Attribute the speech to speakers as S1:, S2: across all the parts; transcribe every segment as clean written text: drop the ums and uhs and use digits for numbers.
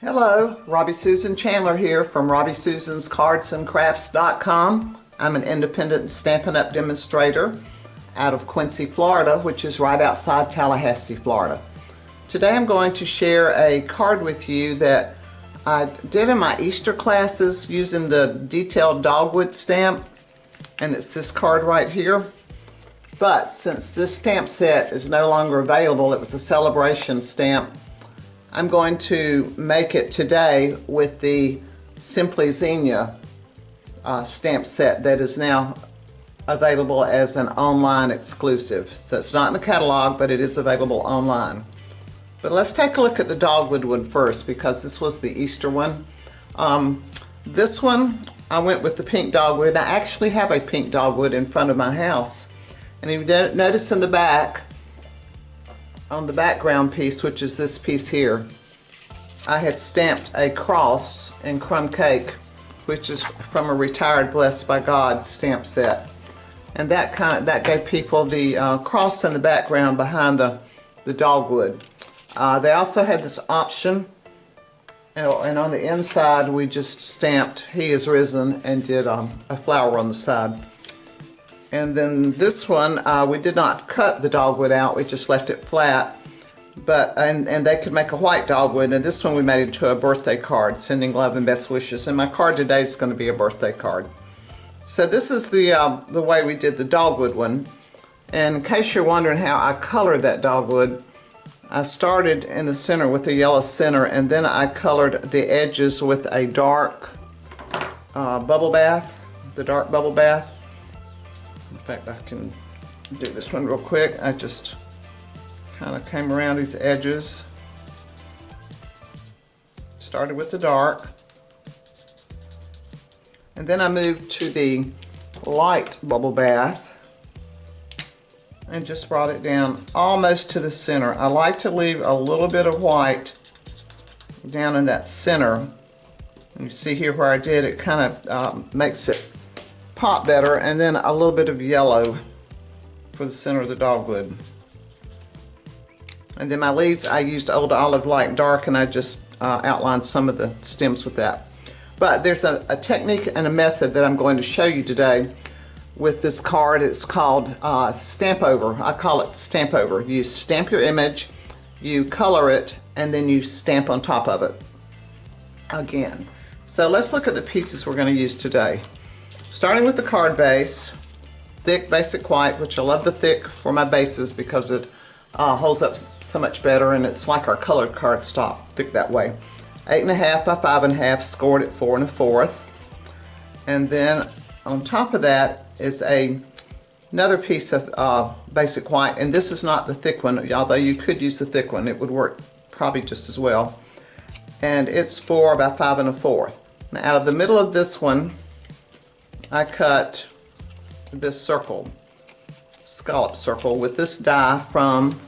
S1: Hello, Robbie Susan Chandler here from RobbieSusansCardsandCrafts.com. I'm an independent Stampin' Up! Demonstrator out of Quincy, Florida, which is right outside Tallahassee, Florida. Today I'm going to share a card with you that I did in my Easter classes using the detailed dogwood stamp, and it's this card right here. But since this stamp set is no longer available, it was a celebration stamp, I'm going to make it today with the Simply Zinnia stamp set that is now available as an online exclusive. So it's not in the catalog, but it is available online. But let's take a look at the dogwood one first, because this was the Easter one. This one, I went with the pink dogwood. I actually have a pink dogwood in front of my house. And you notice in the back, on the background piece, which is this piece here, I had stamped a cross in crumb cake, which is from a retired Blessed by God stamp set, and that gave people the cross in the background behind the dogwood. They also had this option, and on the inside we just stamped "He is risen" and did a flower on the side. And then this one, we did not cut the dogwood out, we just left it flat. But and they could make a white dogwood, and this one we made into a birthday card, sending love and best wishes. And my card today is going to be a birthday card. So this is the way we did the dogwood one. And in case you're wondering how I colored that dogwood, I started in the center with a yellow center, and then I colored the edges with a dark bubble bath, the dark bubble bath. In fact, I can do this one real quick. I just kind of came around these edges. Started with the dark. And then I moved to the light bubble bath and just brought it down almost to the center. I like to leave a little bit of white down in that center. And you see here where I did, it kind of makes it pop better, and then a little bit of yellow for the center of the dogwood. And then my leaves, I used Old Olive Light Dark, and I just outlined some of the stems with that. But there's a technique and a method that I'm going to show you today with this card. It's called Stamp Over. I call it Stamp Over. You stamp your image, you color it, and then you stamp on top of it again. So let's look at the pieces we're going to use today. Starting with the card base, thick basic white, which I love the thick for my bases because it holds up so much better, and it's like our colored cardstock, thick that way. 8.5 by 5.5, scored at 4 1/4. And then on top of that is another piece of basic white, and this is not the thick one, although you could use the thick one, it would work probably just as well. And it's 4 by 5 1/4. Now out of the middle of this one, I cut this circle, scallop circle, with this die from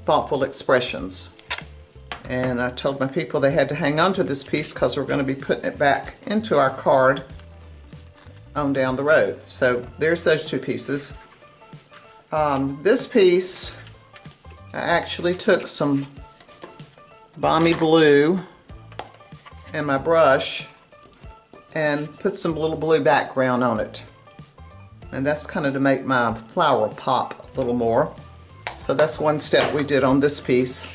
S1: Thoughtful Expressions. And I told my people they had to hang on to this piece because we're going to be putting it back into our card on down the road. So there's those two pieces. This piece, I actually took some balmy blue and my brush and put some little blue background on it. And that's kind of to make my flower pop a little more. So that's one step we did on this piece.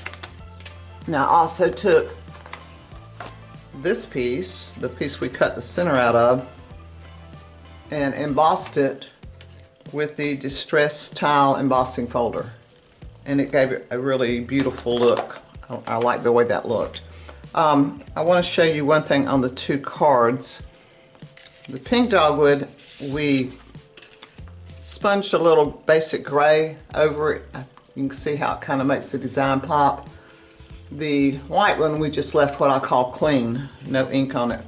S1: Now I also took this piece, the piece we cut the center out of, and embossed it with the Distress Tile embossing folder. And it gave it a really beautiful look. I like the way that looked. I want to show you one thing on the two cards. The pink dogwood, we sponged a little basic gray over it. You can see how it kind of makes the design pop. The white one, we just left what I call clean, no ink on it.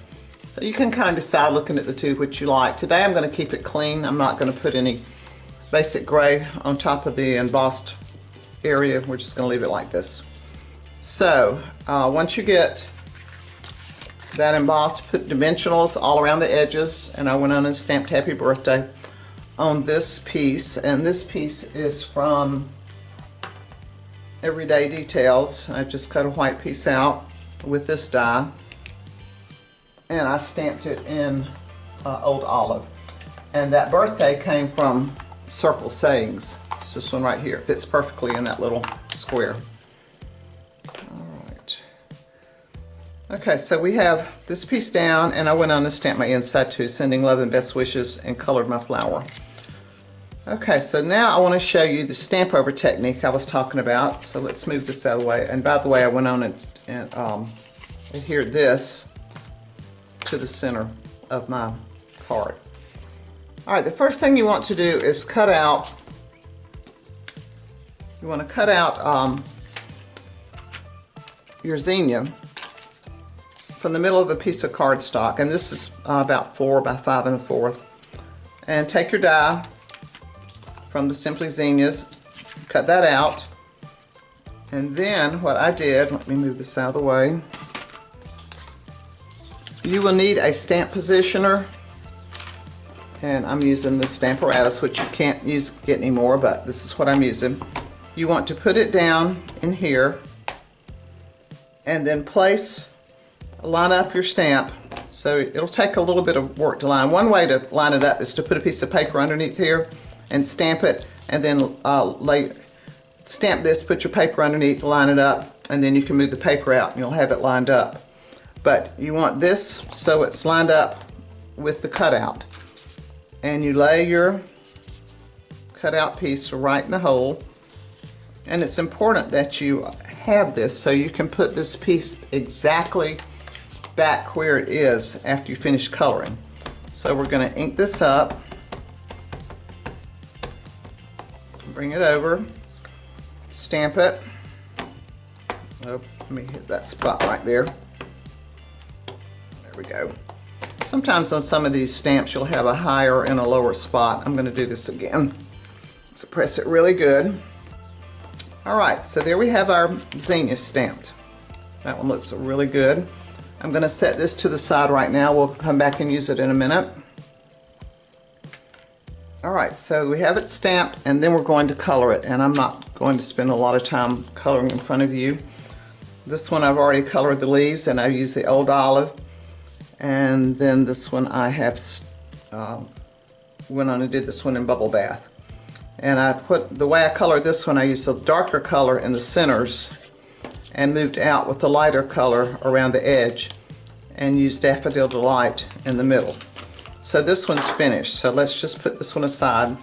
S1: So you can kind of decide looking at the two what you like. Today I'm going to keep it clean. I'm not going to put any basic gray on top of the embossed area. We're just going to leave it like this. So once you get that embossed, put dimensionals all around the edges, and I went on and stamped Happy Birthday on this piece, and this piece is from Everyday Details. I just cut a white piece out with this die, and I stamped it in Old Olive. And that birthday came from Circle Sayings. It's this one right here. It fits perfectly in that little square. Alright. Okay, so we have this piece down, and I went on to stamp my inside too, sending love and best wishes, and colored my flower. Okay, so now I want to show you the stamp over technique I was talking about. So let's move this out of the way. And by the way, I went on and adhered this to the center of my card. All right, the first thing you want to do is cut out. You want to cut out your zinnia from the middle of a piece of cardstock, and this is about 4 by 5 1/4. And take your die from the Simply Zinnias, cut that out, and then what I did, let me move this out of the way. You will need a stamp positioner, and I'm using the Stamparatus, which you can't get anymore, but this is what I'm using. You want to put it down in here, and then line up your stamp. So it'll take a little bit of work to line. One way to line it up is to put a piece of paper underneath here and stamp it, and then stamp this, put your paper underneath, line it up, and then you can move the paper out and you'll have it lined up. But you want this so it's lined up with the cutout. And you lay your cutout piece right in the hole. And it's important that you have this so you can put this piece exactly back where it is after you finish coloring. So we're going to ink this up. Bring it over, stamp it. Oh, let me hit that spot right there. There we go. Sometimes on some of these stamps you'll have a higher and a lower spot. I'm going to do this again. So press it really good. Alright, so there we have our Zinnia stamped. That one looks really good. I'm going to set this to the side right now. We'll come back and use it in a minute. Alright, so we have it stamped, and then we're going to color it, and I'm not going to spend a lot of time coloring in front of you. This one I've already colored the leaves, and I use the Old Olive, and then this one I have went on and did this one in Bubble Bath. And the way I colored this one, I used a darker color in the centers and moved out with the lighter color around the edge and used Daffodil Delight in the middle. So this one's finished, so let's just put this one aside.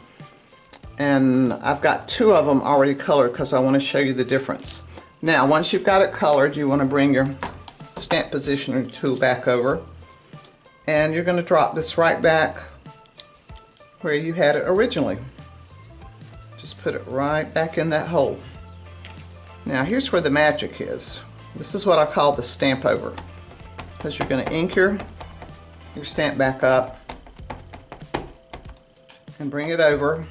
S1: And I've got 2 of them already colored because I want to show you the difference. Now, once you've got it colored, you want to bring your stamp positioner tool back over, and you're going to drop this right back where you had it originally. Just put it right back in that hole. Now, here's where the magic is. This is what I call the stamp over, because you're going to ink your stamp back up and bring it over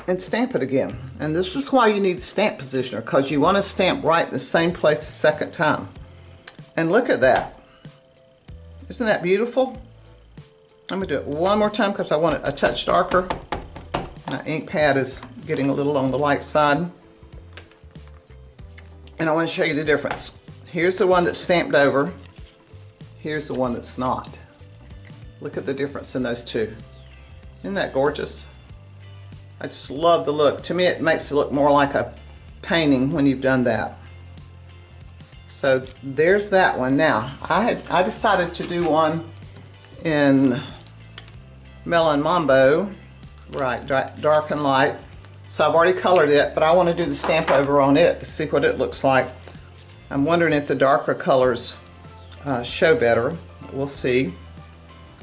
S1: and stamp it again. And this is why you need the stamp positioner, because you want to stamp right in the same place the second time. And look at that. Isn't that beautiful? I'm going to do it one more time because I want it a touch darker. My ink pad is getting a little on the light side. And I want to show you the difference. Here's the one that's stamped over. Here's the one that's not. Look at the difference in those two. Isn't that gorgeous? I just love the look. To me, it makes it look more like a painting when you've done that. So there's that one. Now, I decided to do one in Melon Mambo, right, dark and light. So I've already colored it, but I want to do the stamp over on it to see what it looks like. I'm wondering if the darker colors show better. We'll see.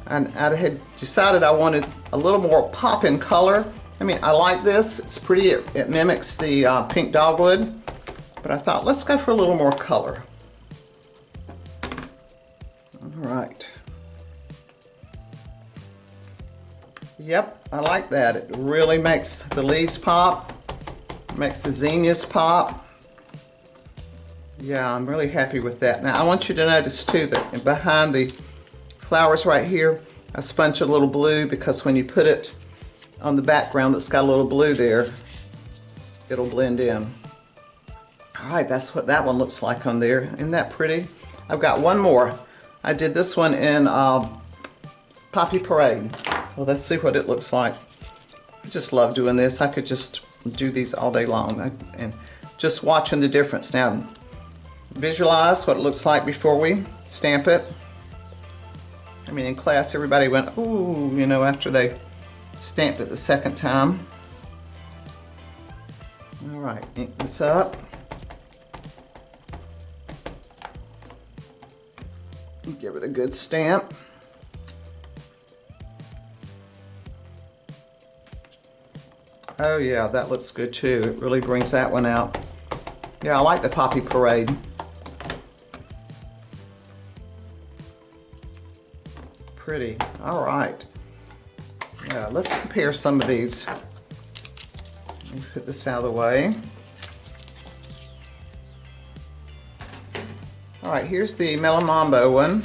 S1: And I had decided I wanted a little more pop in color. I mean, I like this. It's pretty. It mimics the pink dogwood. But I thought, let's go for a little more color. All right. Yep, I like that. It really makes the leaves pop. Makes the zinnias pop. Yeah, I'm really happy with that. Now, I want you to notice too that behind the flowers right here, I sponged a little blue, because when you put it on the background that's got a little blue there, it'll blend in. All right, that's what that one looks like on there. Isn't that pretty? I've got one more. I did this one in Poppy Parade. So let's see what it looks like. I just love doing this. I could just do these all day long. And just watching the difference. Now, visualize what it looks like before we stamp it. I mean, in class, everybody went, ooh, you know, after they stamped it the second time. All right, ink this up. Give it a good stamp. Oh yeah, that looks good too. It really brings that one out. Yeah, I like the Poppy Parade. Pretty. All right. Yeah, let's compare some of these. Let me put this out of the way. All right, here's the Mellow Mambo one.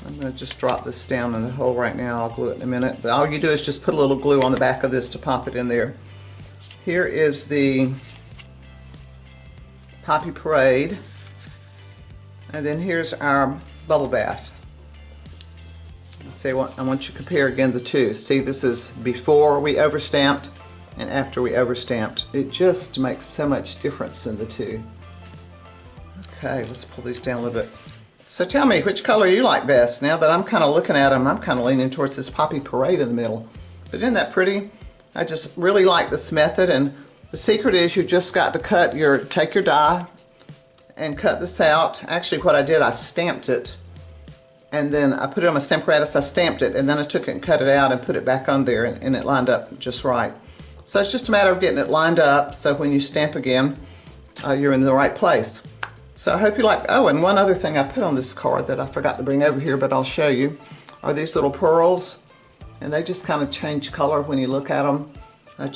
S1: I'm going to just drop this down in the hole right now. I'll glue it in a minute. But all you do is just put a little glue on the back of this to pop it in there. Here is the Poppy Parade. And then here's our Bubble Bath. Let's see, I want you to compare again the two. See, this is before we overstamped and after we overstamped. It just makes so much difference in the two. Okay, let's pull these down a little bit. So tell me, which color you like best? Now that I'm kind of looking at them, I'm kind of leaning towards this Poppy Parade in the middle. But isn't that pretty? I just really like this method, and the secret is you just got to take your die and cut this out. Actually, what I did, I stamped it, and then I put it on my stamp apparatus, I stamped it, and then I took it and cut it out and put it back on there, and it lined up just right. So it's just a matter of getting it lined up so when you stamp again, you're in the right place. So I hope you like, oh, and one other thing I put on this card that I forgot to bring over here, but I'll show you, are these little pearls. And they just kind of change color when you look at them. I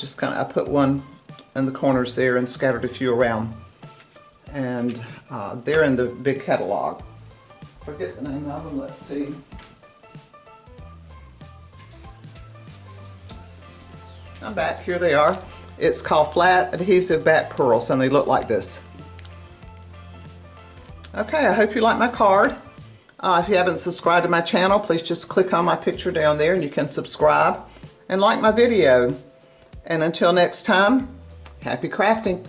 S1: put one in the corners there and scattered a few around. And they're in the big catalog. Forget the name of them, let's see. I'm back, here they are. It's called Flat Adhesive Back Pearls, and they look like this. Okay, I hope you like my card. If you haven't subscribed to my channel, please just click on my picture down there and you can subscribe and like my video. And until next time, happy crafting.